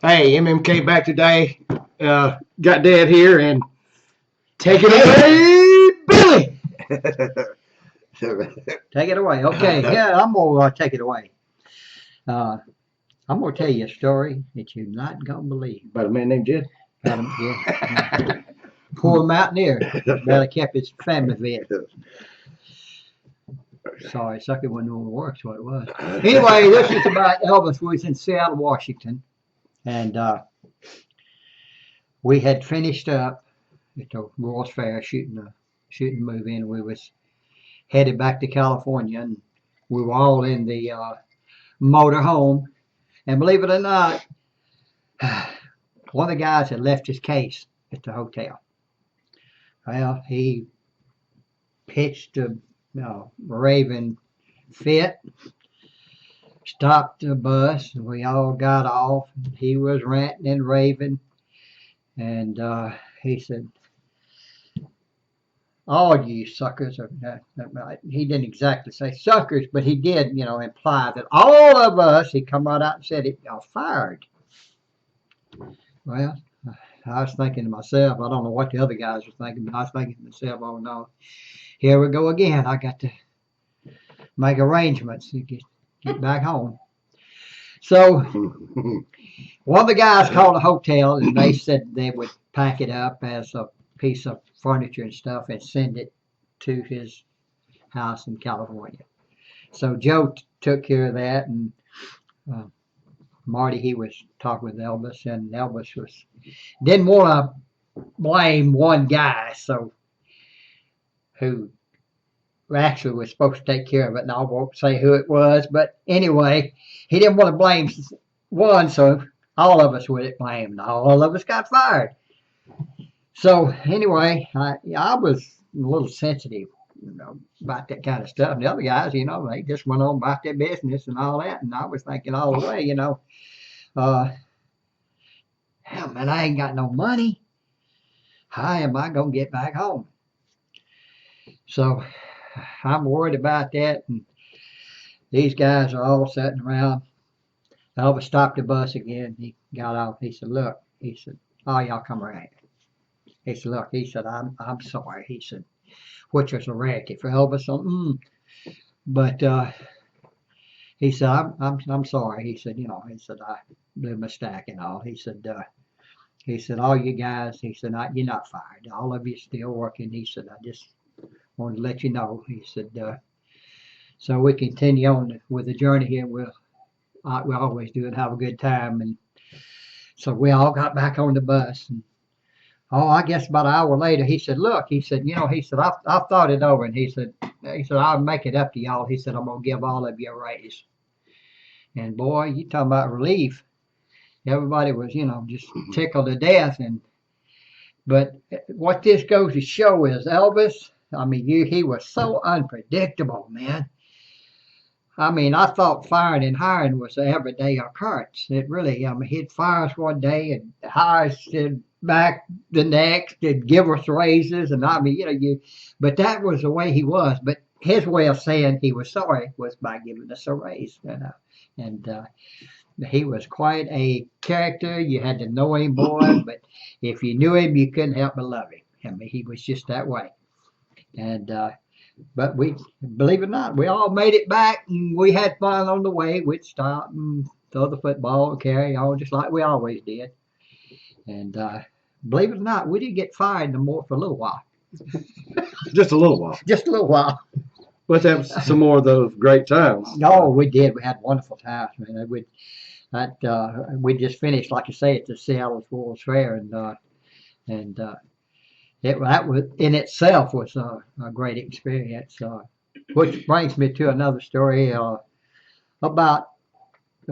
Hey, MMK back today. Got Dad here and take it away, Billy. Take it away. Okay, yeah, I'm gonna take it away. Uh, I'm gonna tell you a story that you're not gonna believe. About a man named Jed. Yeah, poor mountaineer barely kept his family fed. Sorry, sucker wasn't on the works what it was. Anyway, this is about Elvis. We was in Seattle, Washington, and we had finished up at the World's Fair shooting the movie, and we was headed back to California, and we were all in the motor home. And believe it or not, one of the guys had left his case at the hotel. Well, he pitched a raving fit, stopped the bus, and we all got off. He was ranting and raving, and he said, "All you suckers are." He didn't exactly say suckers, but he did, imply that all of us. He come right out and said it. Y'all fired. Well, I was thinking to myself, I don't know what the other guys were thinking, but I was thinking to myself, oh no, here we go again. I got to make arrangements to get back home. So one of the guys called a hotel and they said they would pack it up as a piece of furniture and stuff and send it to his house in California. So Joe took care of that, and uh, Marty, he was talking with Elvis, and Elvis didn't want to blame one guy, so who actually was supposed to take care of it, and I won't say who it was, but anyway, he didn't want to blame one, so all of us would get blamed. All of us got fired. So anyway, I was a little sensitive, about that kind of stuff. And the other guys, they just went on about their business and all that, and I was thinking all the way, hell man, I ain't got no money. How am I gonna get back home? So I'm worried about that, and these guys are all sitting around. Elvis stopped the bus again. He got off. He said, "Look," he said, "oh y'all come around." He said, "Look," he said, "I'm sorry." He said, which was a rarity for Elvis. But he said, I'm sorry." He said, he said, "I blew my stack and all." He said, "All you guys," he said, "you're not fired. All of you still working." He said, "I just wanted to let you know." He said, "So we continue on with the journey here. We always do it, have a good time." And so we all got back on the bus. And, I guess about an hour later, he said, "Look," he said, he said, I've thought it over." And he said, "I'll make it up to y'all." He said, "I'm going to give all of you a raise." And boy, you talking about relief. Everybody was, just tickled to death. But what this goes to show is Elvis, I mean, he was so unpredictable, man. I mean, I thought firing and hiring was an everyday occurrence. It really, I mean, he'd fire us one day and hire us back the next and give us raises. And I mean, but that was the way he was. But his way of saying he was sorry was by giving us a raise, And he was quite a character. You had to know him, boy, but if you knew him, you couldn't help but love him. I mean, he was just that way. And but we, believe it or not, we all made it back, and we had fun on the way. We'd stop and throw the football and carry on just like we always did. And believe it or not, we didn't get fired no more for a little while. Just a little while. Just a little while. Let's have some more of those great times. No, we did. We had wonderful times, man. We just finished, like you say, at the Seattle World's Fair, and that was in itself was a great experience. Which brings me to another story about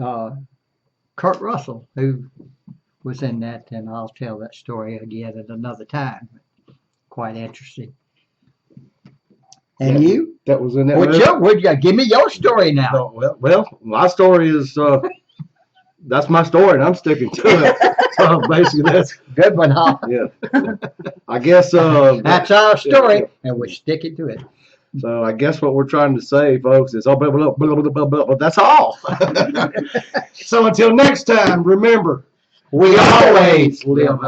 uh, Kurt Russell, who was in that, and I'll tell that story again at another time. Quite interesting. And you? That was in that. Would you give me your story now? No, well, my story is that's my story, and I'm sticking to it. So basically, that's good one, huh? Yeah. I guess that's our story, and we're sticking to it. So I guess what we're trying to say, folks, is blah, blah, blah, blah, blah, blah, blah, that's all. So until next time, remember, We always live